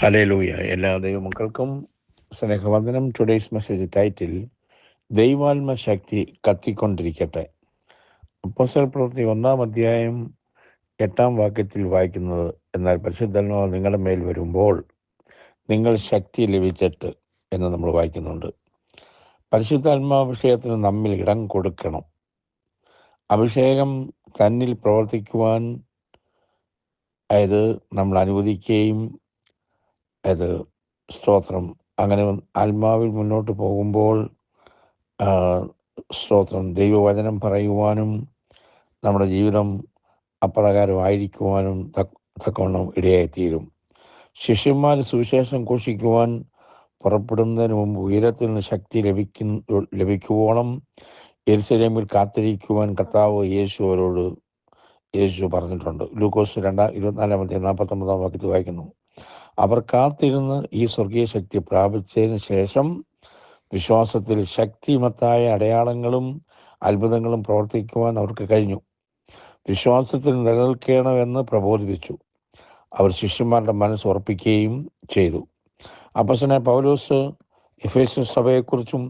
Hallelujah. എല്ലാ ദൈവമക്കൾക്കും സ്നേഹവന്ദനം. Today's message title ദൈവാത്മ ശക്തി കത്തിക്കൊണ്ടിരിക്കട്ടെ. അപ്പോസ്തല പ്രവൃത്തി 1-ാം അധ്യായം 8-ാം വാക്യത്തിൽ വായിക്കുന്നത്, എന്നാൽ പരിശുദ്ധാത്മാവ് നിങ്ങളുടെ മേൽ വരുമ്പോൾ നിങ്ങൾ ശക്തി ലഭിച്ചിട്ട് എന്ന് നമ്മൾ വായിക്കുന്നുണ്ട്. പരിശുദ്ധാത്മാഭിഷേകത്തിന് നമ്മിൽ ഇടം കൊടുക്കണം. അഭിഷേകം തന്നിൽ പ്രവർത്തിക്കുവാൻ നമ്മൾ അനുവദിക്കുകയും സ്തോത്രം അങ്ങനെ ആത്മാവിൽ മുന്നോട്ട് പോകുമ്പോൾ സ്തോത്രം ദൈവവചനം പറയുവാനും നമ്മുടെ ജീവിതം അപ്രകാരമായിരിക്കുവാനും തക്കവണ്ണം ഇടയായിത്തീരും. ശിഷ്യന്മാർ സുവിശേഷം ഘോഷിക്കുവാൻ പുറപ്പെടുന്നതിന് മുമ്പ് ഉയരത്തിൽ നിന്ന് ശക്തി ലഭിക്കുവോളം യെരുശലേമിൽ കാത്തിരിക്കുവാൻ കർത്താവ് യേശു പറഞ്ഞിട്ടുണ്ട്. ലൂക്കോസ് 2:24-49 വാക്യത്തിൽ വായിക്കുന്നു. അവർ കാത്തിരുന്ന് ഈ സ്വർഗീയ ശക്തി പ്രാപിച്ചതിന് ശേഷം വിശ്വാസത്തിൽ ശക്തിമത്തായ അടയാളങ്ങളും അത്ഭുതങ്ങളും പ്രവർത്തിക്കുവാൻ അവർക്ക് കഴിഞ്ഞു. വിശ്വാസത്തിൽ നിലനിൽക്കണമെന്ന് പ്രബോധിപ്പിച്ചു. അവർ ശിഷ്യന്മാരുടെ മനസ്സ് ഉറപ്പിക്കുകയും ചെയ്തു. അപ്പോസ്തലനായ പൗലോസ് എഫേസ്യസ് സഭയെക്കുറിച്ചും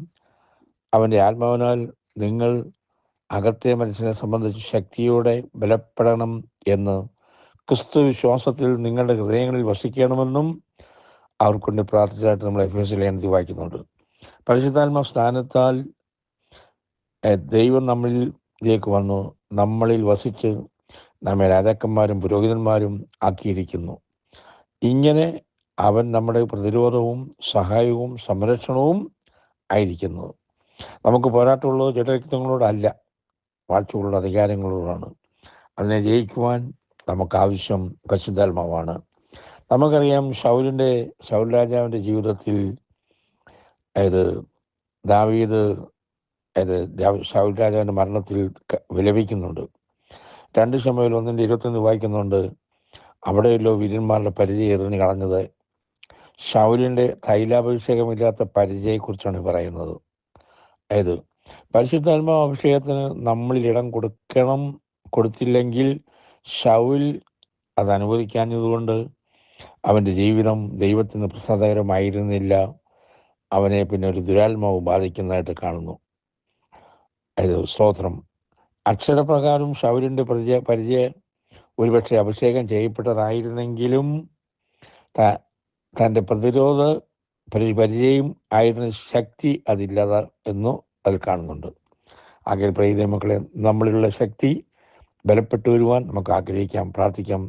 അവൻ്റെ ആത്മാവിനാൽ നിങ്ങൾ അകത്തെ മനുഷ്യനെ സംബന്ധിച്ച് ശക്തിയോടെ ബലപ്പെടണം എന്ന്, ക്രിസ്തു വിശ്വാസത്തിൽ നിങ്ങളുടെ ഹൃദയങ്ങളിൽ വസിക്കണമെന്നും അവർക്കൊണ്ട് പ്രാർത്ഥിച്ചതായിട്ട് നമ്മൾ എഫേസ്യ ലേഖനത്തിൽ വായിക്കുന്നുണ്ട്. പരിശുദ്ധാത്മ സ്നാനത്താൽ ദൈവം നമ്മളിലേക്ക് വന്നു നമ്മളിൽ വസിച്ച് നമ്മെ രാജാക്കന്മാരും പുരോഹിതന്മാരും ആക്കിയിരിക്കുന്നു. ഇങ്ങനെ അവൻ നമ്മുടെ പ്രതിരോധവും സഹായവും സംരക്ഷണവും ആയിരിക്കുന്നത്. നമുക്ക് പോരാട്ടമുള്ളത് ജഡരക്തങ്ങളോടല്ല, വാഴ്ചകളുടെ അധികാരങ്ങളോടാണ്. അതിനെ ജയിക്കുവാൻ നമുക്കാവശ്യം പരിശുദ്ധാത്മാവാണ്. നമുക്കറിയാം ശൗൽ രാജാവിൻ്റെ ജീവിതത്തിൽ ദാവീദ് ശൗൽ രാജാവിൻ്റെ മരണത്തിൽ വിലപിക്കുന്നുണ്ട്. 2 ശമൂവേൽ 1:21 വായിക്കുന്നുണ്ട്, അവിടെയല്ലോ വീരന്മാരുടെ പരിചയം എറിഞ്ഞു കളഞ്ഞത്. ശൗലിൻ്റെ തൈലാഭിഷേകമില്ലാത്ത പരിചയത്തെക്കുറിച്ചാണ് പറയുന്നത്. പരിശുദ്ധാത്മാ അഭിഷേകത്തിന് നമ്മളിൽ ഇടം കൊടുത്തില്ലെങ്കിൽ ശൗൽ അത് അനുവദിക്കാഞ്ഞതുകൊണ്ട് അവൻ്റെ ജീവിതം ദൈവത്തിന് പ്രസാദകരമായിരുന്നില്ല. അവനെ പിന്നെ ഒരു ദുരാത്മാവ് ബാധിക്കുന്നതായിട്ട് കാണുന്നു. സ്തോത്രം. അക്ഷരപ്രകാരം ശൗലിൻ്റെ പരിചയം ഒരുപക്ഷെ അഭിഷേകം ചെയ്യപ്പെട്ടതായിരുന്നെങ്കിലും തൻ്റെ പരിചയം ആയിരുന്ന ശക്തി അതില്ലാതെ എന്നു അതിൽ കാണുന്നുണ്ട്. ആകെ പ്രിയ മക്കളെ, നമ്മളിലുള്ള ശക്തി ബലപ്പെട്ടു വരുവാൻ നമുക്ക് ആഗ്രഹിക്കാം, പ്രാർത്ഥിക്കാം.